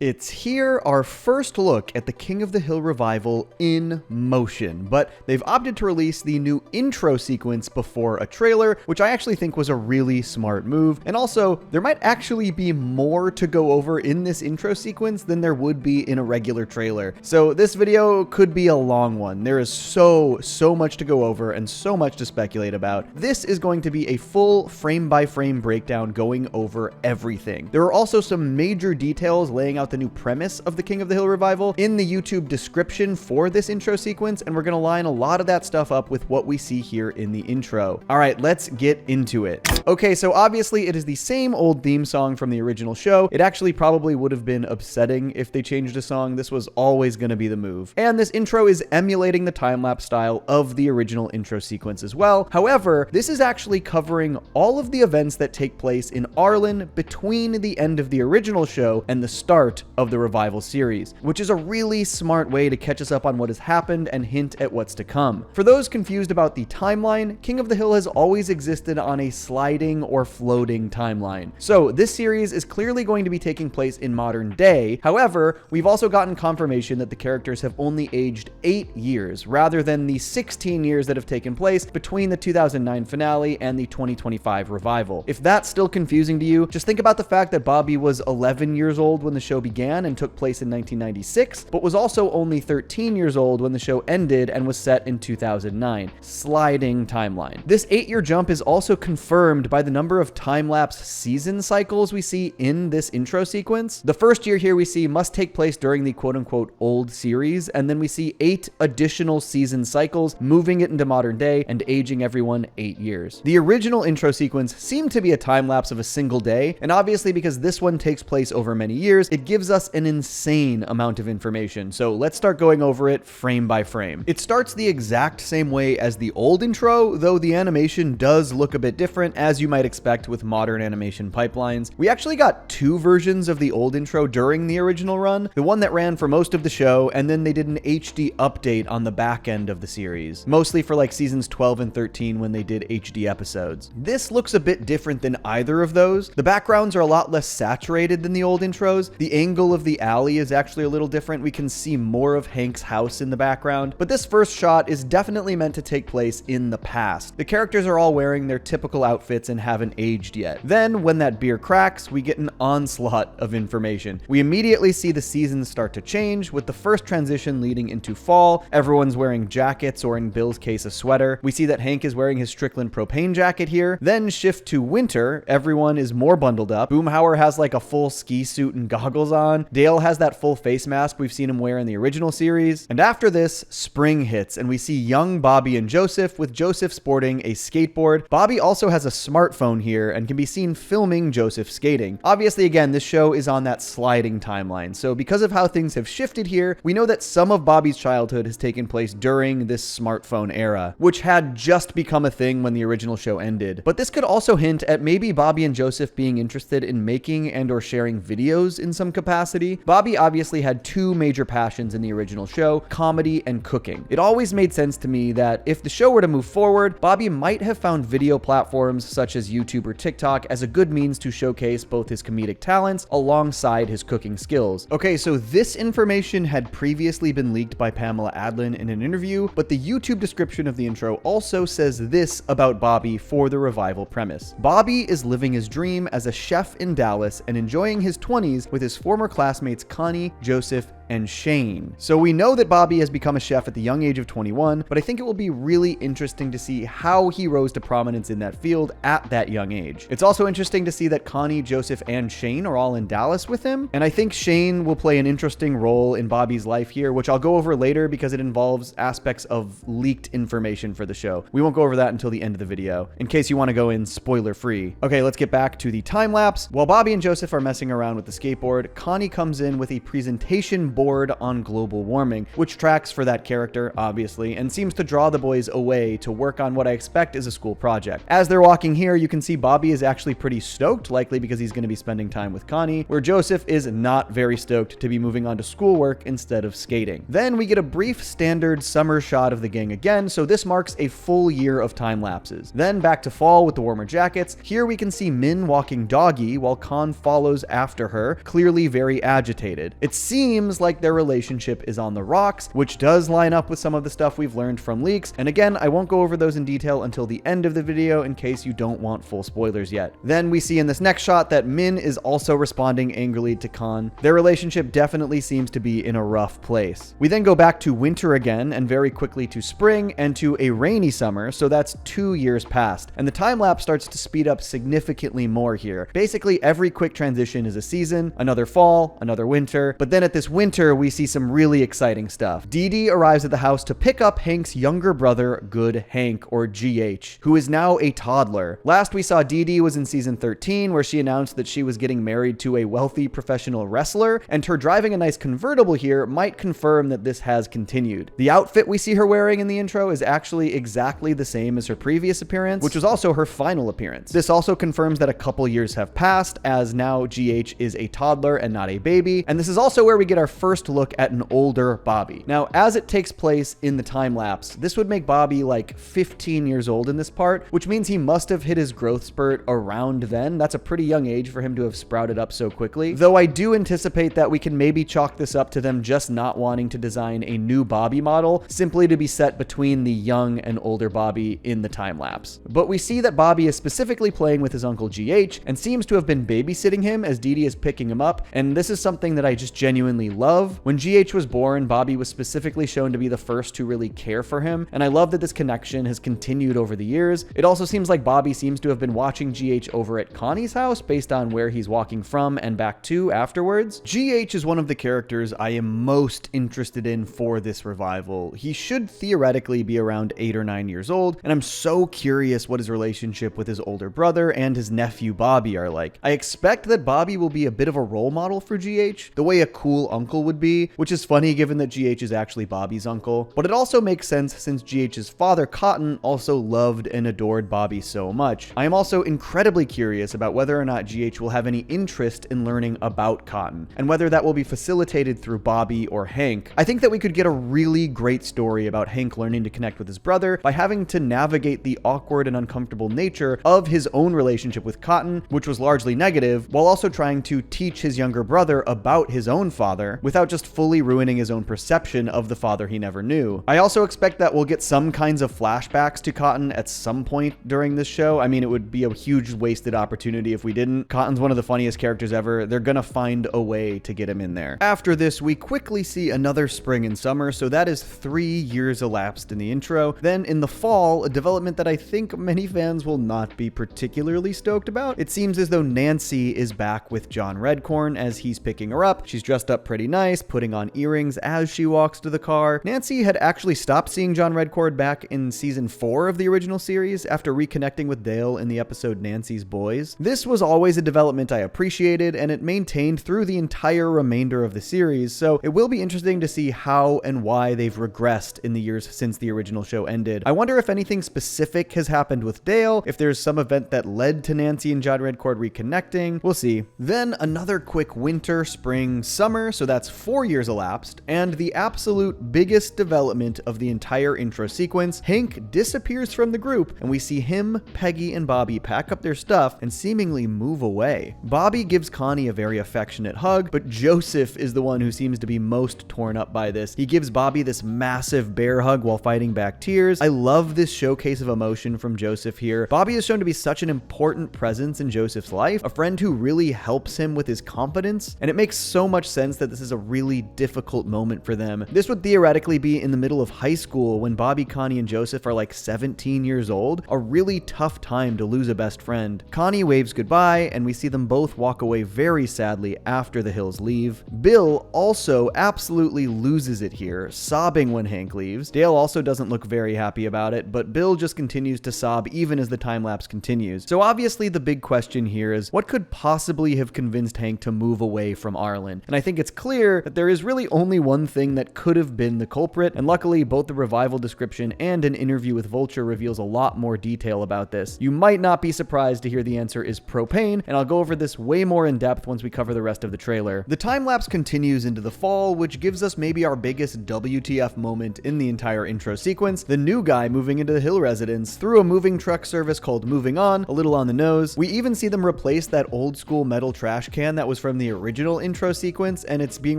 It's here, our first look at the King of the Hill revival in motion, but they've opted to release the new intro sequence before a trailer, which I actually think was a really smart move. And also, there might actually be more to go over in this intro sequence than there would be in a regular trailer. So this video could be a long one. There is so much to go over and so much to speculate about. This is going to be a full frame-by-frame breakdown going over everything. There are also some major details laying out the new premise of the King of the Hill revival in the YouTube description for this intro sequence, and we're going to line a lot of that stuff up with what we see here in the intro. All right, let's get into it. Okay, so obviously it is the same old theme song from the original show. It actually probably would have been upsetting if they changed a song. This was always going to be the move. And this intro is emulating the time-lapse style of the original intro sequence as well. However, this is actually covering all of the events that take place in Arlen between the end of the original show and the start of the revival series, which is a really smart way to catch us up on what has happened and hint at what's to come. For those confused about the timeline, King of the Hill has always existed on a sliding or floating timeline. So this series is clearly going to be taking place in modern day. However, we've also gotten confirmation that the characters have only aged 8 years rather than the 16 years that have taken place between the 2009 finale and the 2025 revival. If that's still confusing to you, just think about the fact that Bobby was 11 years old when the show began and took place in 1996, but was also only 13 years old when the show ended and was set in 2009. Sliding timeline. This 8-year jump is also confirmed by the number of time-lapse season cycles we see in this intro sequence. The first year here we see must take place during the quote-unquote old series, and then we see 8 additional season cycles, moving it into modern day and aging everyone 8 years. The original intro sequence seemed to be a time-lapse of a single day, and obviously because this one takes place over many years, it gives us an insane amount of information. So let's start going over it frame by frame. It starts the exact same way as the old intro, though the animation does look a bit different, as you might expect with modern animation pipelines. We actually got 2 versions of the old intro during the original run, the one that ran for most of the show, and then they did an HD update on the back end of the series, mostly for like seasons 12 and 13 when they did HD episodes. This looks a bit different than either of those. The backgrounds are a lot less saturated than the old intros. The angle of the alley is actually a little different. We can see more of Hank's house in the background, but this first shot is definitely meant to take place in the past. The characters are all wearing their typical outfits and haven't aged yet. Then, when that beer cracks, we get an onslaught of information. We immediately see the seasons start to change, with the first transition leading into fall. Everyone's wearing jackets, or in Bill's case, a sweater. We see that Hank is wearing his Strickland propane jacket here. Then shift to winter. Everyone is more bundled up. Boomhauer has like a full ski suit and goggles on. Dale has that full face mask we've seen him wear in the original series. And after this, spring hits, and we see young Bobby and Joseph, with Joseph sporting a skateboard. Bobby also has a smartphone here and can be seen filming Joseph skating. Obviously, again, this show is on that sliding timeline, so because of how things have shifted here, we know that some of Bobby's childhood has taken place during this smartphone era, which had just become a thing when the original show ended. But this could also hint at maybe Bobby and Joseph being interested in making and or sharing videos in some capacity. Bobby obviously had 2 major passions in the original show: comedy and cooking. It always made sense to me that if the show were to move forward, Bobby might have found video platforms such as YouTube or TikTok as a good means to showcase both his comedic talents alongside his cooking skills. Okay, so this information had previously been leaked by Pamela Adlon in an interview, but the YouTube description of the intro also says this about Bobby for the revival premise. Bobby is living his dream as a chef in Dallas and enjoying his 20s with his former classmates Connie, Joseph, and Shane. So we know that Bobby has become a chef at the young age of 21, but I think it will be really interesting to see how he rose to prominence in that field at that young age. It's also interesting to see that Connie, Joseph, and Shane are all in Dallas with him, and I think Shane will play an interesting role in Bobby's life here, which I'll go over later because it involves aspects of leaked information for the show. We won't go over that until the end of the video, in case you want to go in spoiler free. Okay, let's get back to the time lapse. While Bobby and Joseph are messing around with the skateboard, Connie comes in with a presentation board on global warming, which tracks for that character, obviously, and seems to draw the boys away to work on what I expect is a school project. As they're walking here, you can see Bobby is actually pretty stoked, likely because he's going to be spending time with Connie, where Joseph is not very stoked to be moving on to schoolwork instead of skating. Then we get a brief standard summer shot of the gang again, so this marks a full year of time lapses. Then back to fall with the warmer jackets. Here we can see Min walking doggy while Con follows after her, clearly very agitated. It seems like their relationship is on the rocks, which does line up with some of the stuff we've learned from leaks, and again, I won't go over those in detail until the end of the video in case you don't want full spoilers yet. Then we see in this next shot that Min is also responding angrily to Con. Their relationship definitely seems to be in a rough place. We then go back to winter again, and very quickly to spring, and to a rainy summer, so that's 2 years past, and the time lapse starts to speed up significantly more here. Basically, every quick transition is a season, another fall, another winter, but then at this winter, we see some really exciting stuff. Dee Dee arrives at the house to pick up Hank's younger brother, Good Hank, or GH, who is now a toddler. Last we saw Dee Dee was in season 13, where she announced that she was getting married to a wealthy professional wrestler, and her driving a nice convertible here might confirm that this has continued. The outfit we see her wearing in the intro is actually exactly the same as her previous appearance, which was also her final appearance. This also confirms that a couple years have passed, as now GH is a toddler and not a baby, and this is also where we get our first look at an older Bobby. Now, as it takes place in the time lapse, this would make Bobby like 15 years old in this part, which means he must have hit his growth spurt around then. That's a pretty young age for him to have sprouted up so quickly, though I do anticipate that we can maybe chalk this up to them just not wanting to design a new Bobby model, simply to be set between the young and older Bobby in the time lapse. But we see that Bobby is specifically playing with his uncle GH and seems to have been babysitting him as Dee Dee is picking him up, and this is something that I just genuinely love. When GH was born, Bobby was specifically shown to be the first to really care for him, and I love that this connection has continued over the years. It also seems like Bobby seems to have been watching GH over at Connie's house based on where he's walking from and back to afterwards. GH is one of the characters I am most interested in for this revival. He should theoretically be around 8 or 9 years old, and I'm so curious what his relationship with his older brother and his nephew Bobby are like. I expect that Bobby will be a bit of a role model for GH, the way a cool uncle would be, which is funny given that GH is actually Bobby's uncle, but it also makes sense since GH's father Cotton also loved and adored Bobby so much. I am also incredibly curious about whether or not GH will have any interest in learning about Cotton, and whether that will be facilitated through Bobby or Hank. I think that we could get a really great story about Hank learning to connect with his brother by having to navigate the awkward and uncomfortable nature of his own relationship with Cotton, which was largely negative, while also trying to teach his younger brother about his own father without just fully ruining his own perception of the father he never knew. I also expect that we'll get some kinds of flashbacks to Cotton at some point during this show. I mean, it would be a huge wasted opportunity if we didn't. Cotton's one of the funniest characters ever. They're gonna find a way to get him in there. After this, we quickly see another spring and summer, so that is 3 years elapsed in the intro. Then in the fall, a development that I think many fans will not be particularly stoked about. It seems as though Nancy is back with John Redcorn as he's picking her up. She's dressed up pretty nice, putting on earrings as she walks to the car. Nancy had actually stopped seeing John Redcorn back in season 4 of the original series after reconnecting with Dale in the episode Nancy's Boys. This was always a development I appreciated, and it maintained through the entire remainder of the series, so it will be interesting to see how and why they've regressed in the years since the original show ended. I wonder if anything specific has happened with Dale, if there's some event that led to Nancy and John Redcorn reconnecting. We'll see. Then another quick winter, spring, summer, so that's 4 years elapsed, and the absolute biggest development of the entire intro sequence, Hank disappears from the group, and we see him, Peggy, and Bobby pack up their stuff and seemingly move away. Bobby gives Connie a very affectionate hug, but Joseph is the one who seems to be most torn up by this. He gives Bobby this massive bear hug while fighting back tears. I love this showcase of emotion from Joseph here. Bobby is shown to be such an important presence in Joseph's life, a friend who really helps him with his confidence, and it makes so much sense that this is a really difficult moment for them. This would theoretically be in the middle of high school when Bobby, Connie, and Joseph are like 17 years old, a really tough time to lose a best friend. Connie waves goodbye, and we see them both walk away very sadly after the Hills leave. Bill also absolutely loses it here, sobbing when Hank leaves. Dale also doesn't look very happy about it, but Bill just continues to sob even as the time lapse continues. So obviously the big question here is, what could possibly have convinced Hank to move away from Arlen? And I think it's clear clear that there is really only one thing that could have been the culprit, and luckily both the revival description and an interview with Vulture reveals a lot more detail about this. You might not be surprised to hear the answer is propane, and I'll go over this way more in depth once we cover the rest of the trailer. The time-lapse continues into the fall, which gives us maybe our biggest WTF moment in the entire intro sequence, the new guy moving into the Hill residence through a moving truck service called Moving On, a little on the nose. We even see them replace that old school metal trash can that was from the original intro sequence, and it's being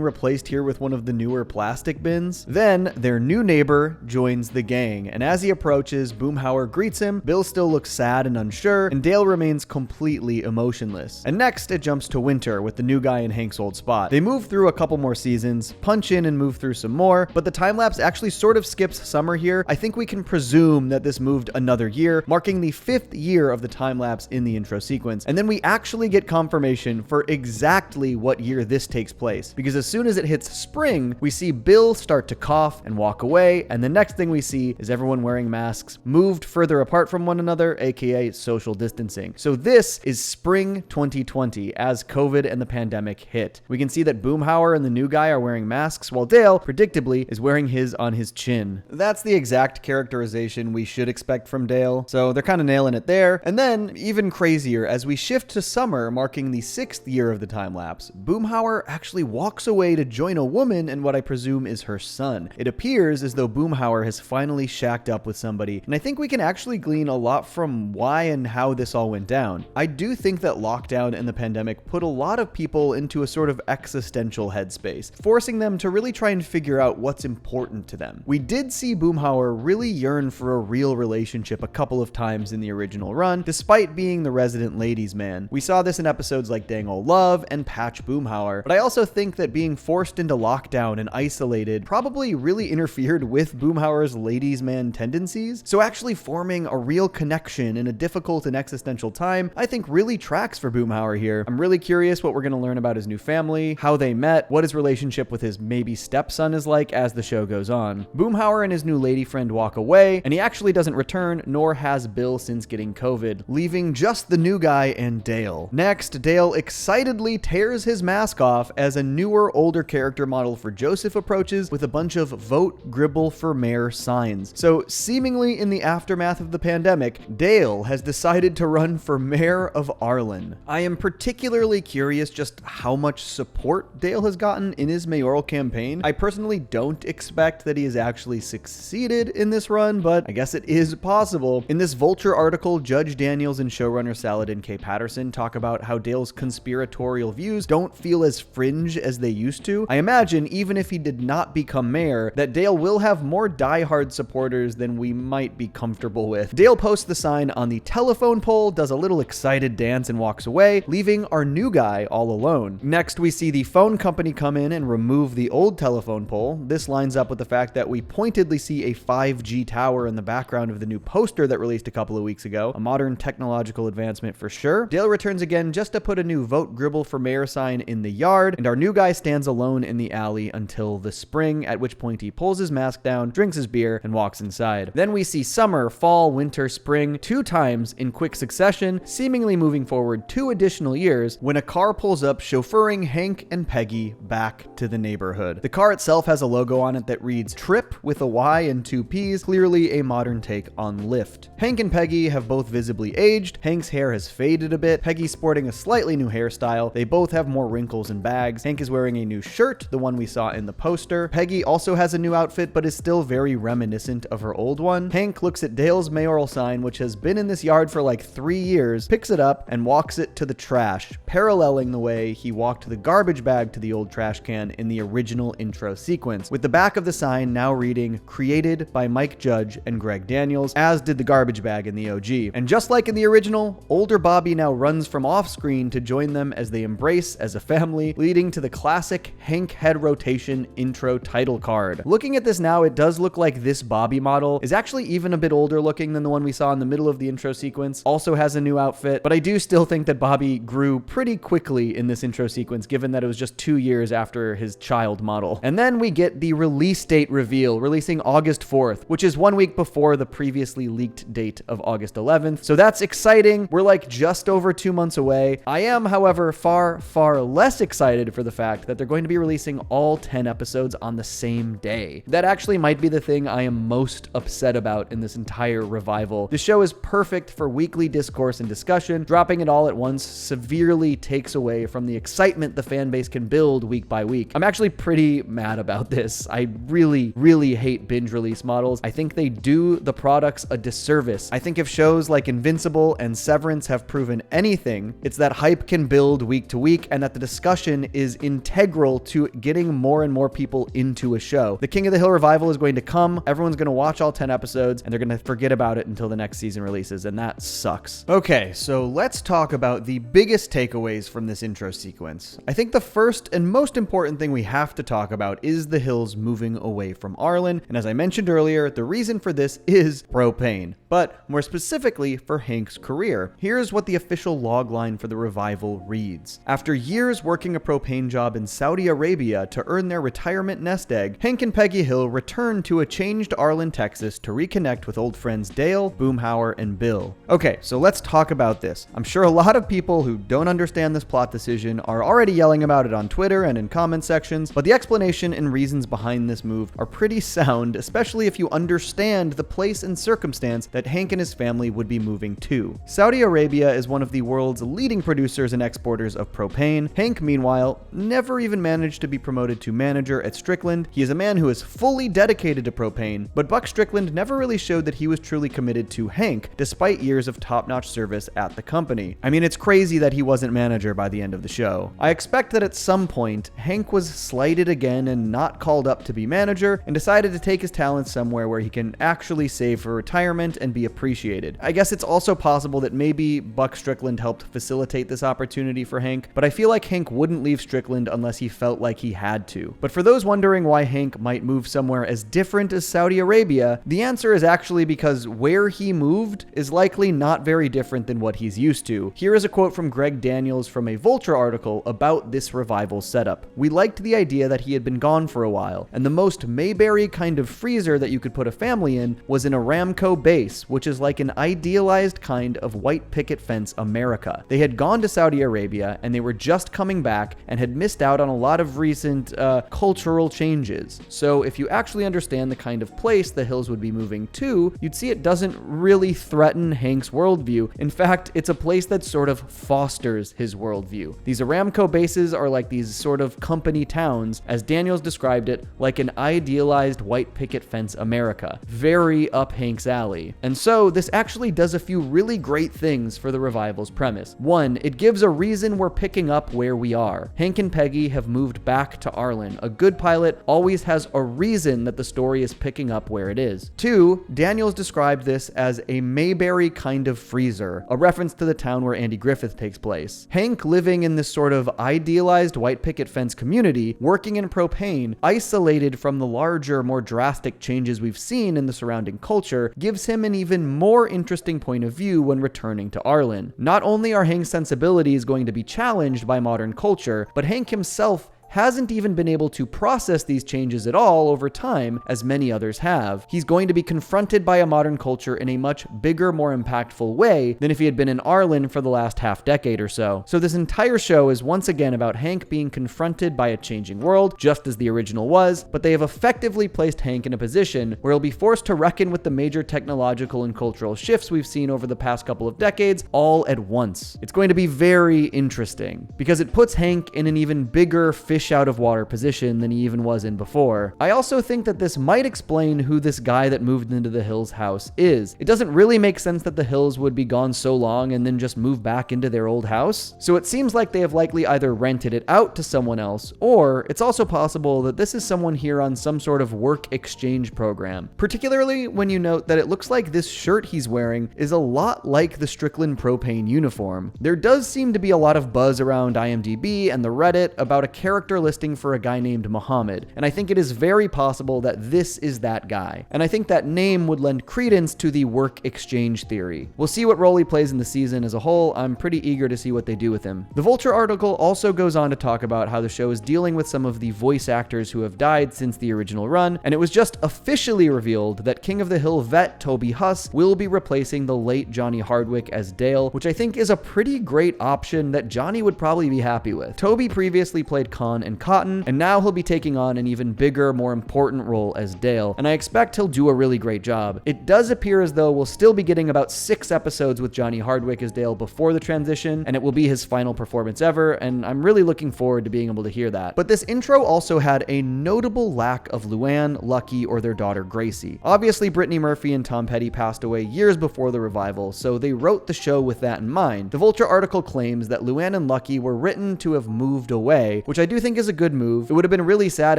replaced here with one of the newer plastic bins. Then their new neighbor joins the gang, and as he approaches, Boomhauer greets him. Bill still looks sad and unsure, and Dale remains completely emotionless. And next it jumps to winter with the new guy in Hank's old spot. They move through a couple more seasons, punch in and move through some more, but the time-lapse actually sort of skips summer here. I think we can presume that this moved another year, marking the 5th year of the time-lapse in the intro sequence. And then we actually get confirmation for exactly what year this takes place, because as soon as it hits spring, we see Bill start to cough and walk away, and the next thing we see is everyone wearing masks, moved further apart from one another, aka social distancing. So this is spring 2020 as COVID and the pandemic hit. We can see that Boomhauer and the new guy are wearing masks, while Dale, predictably, is wearing his on his chin. That's the exact characterization we should expect from Dale, so they're kind of nailing it there. And then, even crazier, as we shift to summer, marking the 6th year of the time-lapse, Boomhauer actually walks away to join a woman and what I presume is her son. It appears as though Boomhauer has finally shacked up with somebody, and I think we can actually glean a lot from why and how this all went down. I do think that lockdown and the pandemic put a lot of people into a sort of existential headspace, forcing them to really try and figure out what's important to them. We did see Boomhauer really yearn for a real relationship a couple of times in the original run, despite being the resident ladies' man. We saw this in episodes like Dang Ol' Love and Patch Boomhauer, but I also think that being forced into lockdown and isolated probably really interfered with Boomhauer's ladies' man tendencies. So actually forming a real connection in a difficult and existential time, I think really tracks for Boomhauer here. I'm really curious what we're going to learn about his new family, how they met, what his relationship with his maybe stepson is like as the show goes on. Boomhauer and his new lady friend walk away, and he actually doesn't return, nor has Bill since getting COVID, leaving just the new guy and Dale. Next, Dale excitedly tears his mask off as a newer, older character model for Joseph approaches with a bunch of "Vote Gribble for Mayor" signs. So seemingly in the aftermath of the pandemic, Dale has decided to run for mayor of Arlen. I am particularly curious just how much support Dale has gotten in his mayoral campaign. I personally don't expect that he has actually succeeded in this run, but I guess it is possible. In this Vulture article, Judge Daniels and showrunner Saladin K. Patterson talk about how Dale's conspiratorial views don't feel as fringe as they used to. I imagine even if he did not become mayor, that Dale will have more diehard supporters than we might be comfortable with. Dale posts the sign on the telephone pole, does a little excited dance and walks away, leaving our new guy all alone. Next, we see the phone company come in and remove the old telephone pole. This lines up with the fact that we pointedly see a 5G tower in the background of the new poster that released a couple of weeks ago. A modern technological advancement for sure. Dale returns again just to put a new "Vote Gribble for Mayor" sign in the yard, and our new guy stands alone in the alley until the spring, at which point he pulls his mask down, drinks his beer, and walks inside. Then we see summer, fall, winter, spring, 2 times in quick succession, seemingly moving forward 2 additional years, when a car pulls up chauffeuring Hank and Peggy back to the neighborhood. The car itself has a logo on it that reads "Trip" with a Y and 2 P's, clearly a modern take on Lyft. Hank and Peggy have both visibly aged. Hank's hair has faded a bit. Peggy's sporting a slightly new hairstyle. They both have more wrinkles and bags. Hank is wearing a new shirt, the one we saw in the poster. Peggy also has a new outfit, but is still very reminiscent of her old one. Hank looks at Dale's mayoral sign, which has been in this yard for like 3 years, picks it up, and walks it to the trash, paralleling the way he walked the garbage bag to the old trash can in the original intro sequence, with the back of the sign now reading "Created by Mike Judge and Greg Daniels," as did the garbage bag in the OG. And just like in the original, older Bobby now runs from off-screen to join them as they embrace as a family, leading to the classic Hank head rotation intro title card. Looking at this now, it does look like this Bobby model is actually even a bit older looking than the one we saw in the middle of the intro sequence. Also has a new outfit, but I do still think that Bobby grew pretty quickly in this intro sequence, given that it was just 2 years after his child model. And then we get the release date reveal, releasing August 4th, which is 1 week before the previously leaked date of August 11th. So that's exciting. We're like just over 2 months away. I am, however, far less excited for the fact that they're going to be releasing all 10 episodes on the same day. That actually might be the thing I am most upset about in this entire revival. The show is perfect for weekly discourse and discussion. Dropping it all at once severely takes away from the excitement the fan base can build week by week. I'm actually pretty mad about this. I really hate binge release models. I think they do the products a disservice. I think if shows like Invincible and Severance have proven anything, it's that hype can build week to week and that the discussion is integral to getting more and more people into a show. The King of the Hill revival is going to come, everyone's going to watch all 10 episodes, and they're going to forget about it until the next season releases, and that sucks. Okay, so let's talk about the biggest takeaways from this intro sequence. I think the first and most important thing we have to talk about is the Hills moving away from Arlen, and as I mentioned earlier, the reason for this is propane, but more specifically for Hank's career. Here's what the official logline for the revival reads. After years working a propane job in Saudi Arabia to earn their retirement nest egg, Hank and Peggy Hill returned to a changed Arlen, Texas to reconnect with old friends Dale, Boomhauer, and Bill. Okay, so let's talk about this. I'm sure a lot of people who don't understand this plot decision are already yelling about it on Twitter and in comment sections, but the explanation and reasons behind this move are pretty sound, especially if you understand the place and circumstance that Hank and his family would be moving to. Saudi Arabia is one of the world's leading producers and exporters of propane. Hank, meanwhile, never even managed to be promoted to manager at Strickland. He is a man who is fully dedicated to propane, but Buck Strickland never really showed that he was truly committed to Hank, despite years of top-notch service at the company. I mean, it's crazy that he wasn't manager by the end of the show. I expect that at some point, Hank was slighted again and not called up to be manager, and decided to take his talents somewhere where he can actually save for retirement and be appreciated. I guess it's also possible that maybe Buck Strickland helped facilitate this opportunity for Hank, but I feel like Hank wouldn't leave Strickland unless he felt like he had to. But for those wondering why Hank might move somewhere as different as Saudi Arabia, the answer is actually because where he moved is likely not very different than what he's used to. Here is a quote from Greg Daniels from a Vulture article about this revival setup. "We liked the idea that he had been gone for a while, and the most Mayberry kind of freezer that you could put a family in was in Aramco base, which is like an idealized kind of white picket fence America. They had gone to Saudi Arabia, and they were just coming back and had missed out on a lot of recent cultural changes. So if you actually understand the kind of place the Hills would be moving to, you'd see it doesn't really threaten Hank's worldview. In fact, it's a place that sort of fosters his worldview. These Aramco bases are like these sort of company towns, as Daniels described it, like an idealized white picket fence America. Very up Hank's alley. And so this actually does a few really great things for the revival's premise. One, it gives a reason we're picking up where we are. Hank and Peggy have moved back to Arlen. A good pilot always has a reason that the story is picking up where it is. Two, Daniels described this as a Mayberry kind of freezer, a reference to the town where Andy Griffith takes place. Hank living in this sort of idealized white picket fence community, working in propane, isolated from the larger, more drastic changes we've seen in the surrounding culture, gives him an even more interesting point of view when returning to Arlen. Not only are Hank's sensibilities going to be challenged by modern culture, but Hank himself hasn't even been able to process these changes at all over time, as many others have. He's going to be confronted by a modern culture in a much bigger, more impactful way than if he had been in Arlen for the last half decade or so. So this entire show is once again about Hank being confronted by a changing world, just as the original was, but they have effectively placed Hank in a position where he'll be forced to reckon with the major technological and cultural shifts we've seen over the past couple of decades all at once. It's going to be very interesting, because it puts Hank in an even bigger fish out of water position than he even was in before. I also think that this might explain who this guy that moved into the Hills house is. It doesn't really make sense that the Hills would be gone so long and then just move back into their old house. So it seems like they have likely either rented it out to someone else, or it's also possible that this is someone here on some sort of work exchange program. Particularly when you note that it looks like this shirt he's wearing is a lot like the Strickland propane uniform. There does seem to be a lot of buzz around IMDb and the Reddit about a character listing for a guy named Muhammad, and I think it is very possible that this is that guy. And I think that name would lend credence to the work exchange theory. We'll see what role he plays in the season as a whole. I'm pretty eager to see what they do with him. The Vulture article also goes on to talk about how the show is dealing with some of the voice actors who have died since the original run, and it was just officially revealed that King of the Hill vet Toby Huss will be replacing the late Johnny Hardwick as Dale, which I think is a pretty great option that Johnny would probably be happy with. Toby previously played Khan John and Cotton, and now he'll be taking on an even bigger, more important role as Dale, and I expect he'll do a really great job. It does appear as though we'll still be getting about 6 episodes with Johnny Hardwick as Dale before the transition, and it will be his final performance ever, and I'm really looking forward to being able to hear that. But this intro also had a notable lack of Luann, Lucky, or their daughter Gracie. Obviously, Brittany Murphy and Tom Petty passed away years before the revival, so they wrote the show with that in mind. The Vulture article claims that Luann and Lucky were written to have moved away, which I do think is a good move. It would have been really sad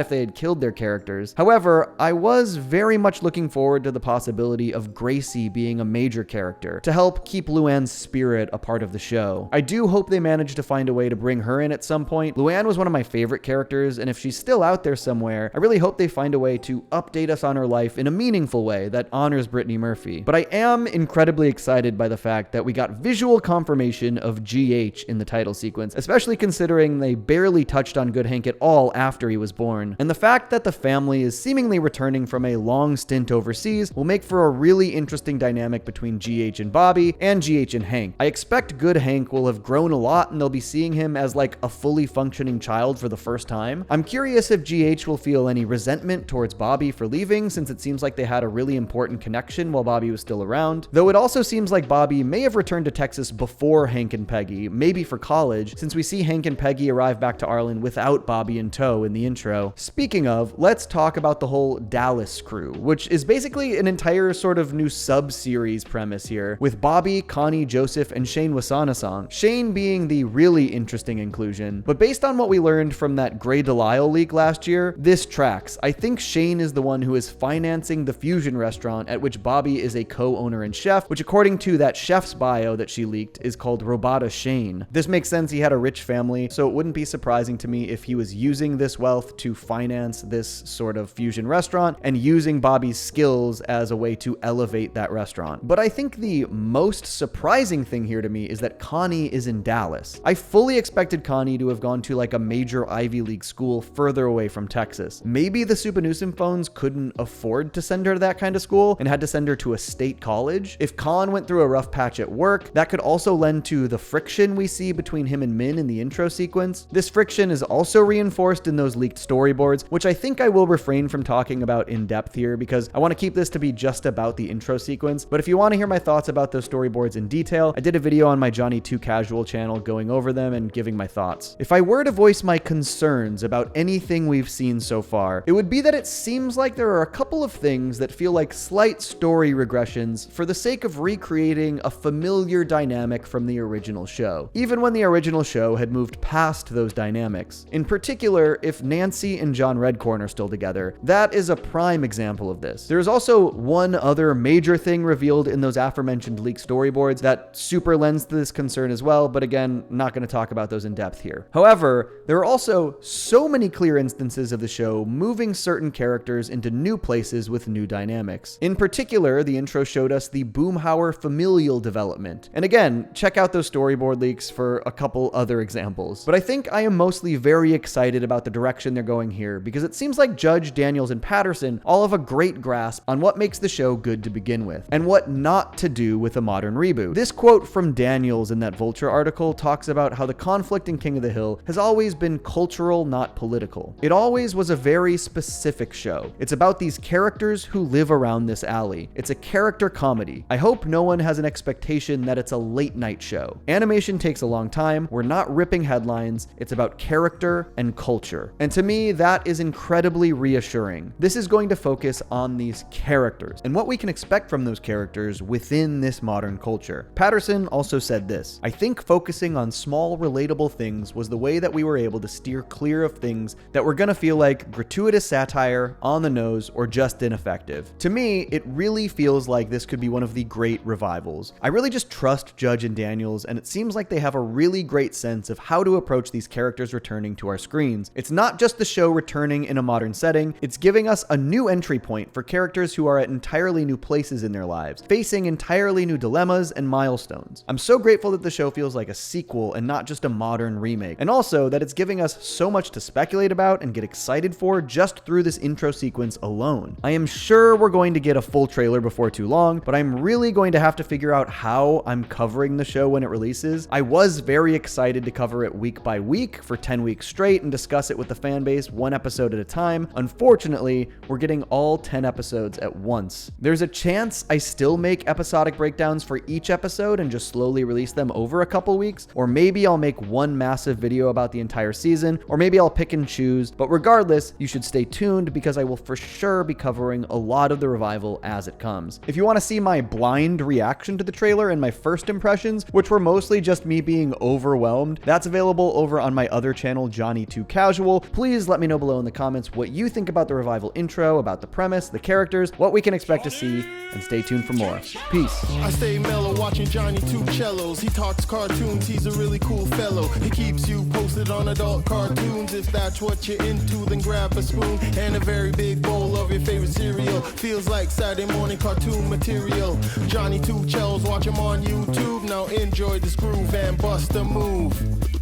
if they had killed their characters. However, I was very much looking forward to the possibility of Gracie being a major character to help keep Luann's spirit a part of the show. I do hope they manage to find a way to bring her in at some point. Luann was one of my favorite characters, and if she's still out there somewhere, I really hope they find a way to update us on her life in a meaningful way that honors Brittany Murphy. But I am incredibly excited by the fact that we got visual confirmation of GH in the title sequence, especially considering they barely touched on Good Hank at all after he was born. And the fact that the family is seemingly returning from a long stint overseas will make for a really interesting dynamic between GH and Bobby and GH and Hank. I expect Good Hank will have grown a lot and they'll be seeing him as like a fully functioning child for the first time. I'm curious if GH will feel any resentment towards Bobby for leaving, since it seems like they had a really important connection while Bobby was still around. Though it also seems like Bobby may have returned to Texas before Hank and Peggy, maybe for college, since we see Hank and Peggy arrive back to Arlen without Bobby in tow in the intro. Speaking of, let's talk about the whole Dallas crew, which is basically an entire sort of new sub-series premise here, with Bobby, Connie, Joseph, and Shane Wasanason. Shane being the really interesting inclusion, but based on what we learned from that Grey Delisle leak last year, this tracks. I think Shane is the one who is financing the fusion restaurant at which Bobby is a co-owner and chef, which according to that chef's bio that she leaked is called Robata Shane. This makes sense, he had a rich family, so it wouldn't be surprising to me if he was using this wealth to finance this sort of fusion restaurant and using Bobby's skills as a way to elevate that restaurant. But I think the most surprising thing here to me is that Connie is in Dallas. I fully expected Connie to have gone to like a major Ivy League school further away from Texas. Maybe the Supanusum phones couldn't afford to send her to that kind of school and had to send her to a state college. If Khan went through a rough patch at work, that could also lend to the friction we see between him and Min in the intro sequence. This friction is also reinforced in those leaked storyboards, which I think I will refrain from talking about in depth here because I want to keep this to be just about the intro sequence. But if you want to hear my thoughts about those storyboards in detail, I did a video on my Johnny 2 Casual channel going over them and giving my thoughts. If I were to voice my concerns about anything we've seen so far, it would be that it seems like there are a couple of things that feel like slight story regressions for the sake of recreating a familiar dynamic from the original show, even when the original show had moved past those dynamics. In particular, if Nancy and John Redcorn are still together, that is a prime example of this. There is also one other major thing revealed in those aforementioned leaked storyboards that super lends to this concern as well, but again, not going to talk about those in depth here. However, there are also so many clear instances of the show moving certain characters into new places with new dynamics. In particular, the intro showed us the Boomhauer familial development. And again, check out those storyboard leaks for a couple other examples. But I think I am mostly very excited about the direction they're going here because it seems like Judge, Daniels, and Patterson all have a great grasp on what makes the show good to begin with and what not to do with a modern reboot. This quote from Daniels in that Vulture article talks about how the conflict in King of the Hill has always been cultural, not political. It always was a very specific show. It's about these characters who live around this alley. It's a character comedy. I hope no one has an expectation that it's a late night show. Animation takes a long time. We're not ripping headlines. It's about character and culture. And to me, that is incredibly reassuring. This is going to focus on these characters and what we can expect from those characters within this modern culture. Patterson also said this: I think focusing on small, relatable things was the way that we were able to steer clear of things that were gonna feel like gratuitous satire, on the nose, or just ineffective. To me, it really feels like this could be one of the great revivals. I really just trust Judge and Daniels, and it seems like they have a really great sense of how to approach these characters returning to our screens. It's not just the show returning in a modern setting, it's giving us a new entry point for characters who are at entirely new places in their lives, facing entirely new dilemmas and milestones. I'm so grateful that the show feels like a sequel and not just a modern remake, and also that it's giving us so much to speculate about and get excited for just through this intro sequence alone. I am sure we're going to get a full trailer before too long, but I'm really going to have to figure out how I'm covering the show when it releases. I was very excited to cover it week by week for 10 weeks straight and discuss it with the fan base one episode at a time. Unfortunately, we're getting all 10 episodes at once. There's a chance I still make episodic breakdowns for each episode and just slowly release them over a couple weeks, or maybe I'll make one massive video about the entire season, or maybe I'll pick and choose, but regardless, you should stay tuned because I will for sure be covering a lot of the revival as it comes. If you want to see my blind reaction to the trailer and my first impressions, which were mostly just me being overwhelmed, that's available over on my other channel, Johnny Too Casual. Please let me know below in the comments what you think about the revival intro, about the premise, the characters, what we can expect to see, and stay tuned for more. Peace. I stay mellow watching Johnny Too Cellos. He talks cartoons, he's a really cool fellow. He keeps you posted on adult cartoons. If that's what you're into, then grab a spoon and a very big bowl of your favorite cereal. Feels like Saturday morning cartoon material. Johnny Too Cellos, watch him on YouTube. Now enjoy this groove and bust a move.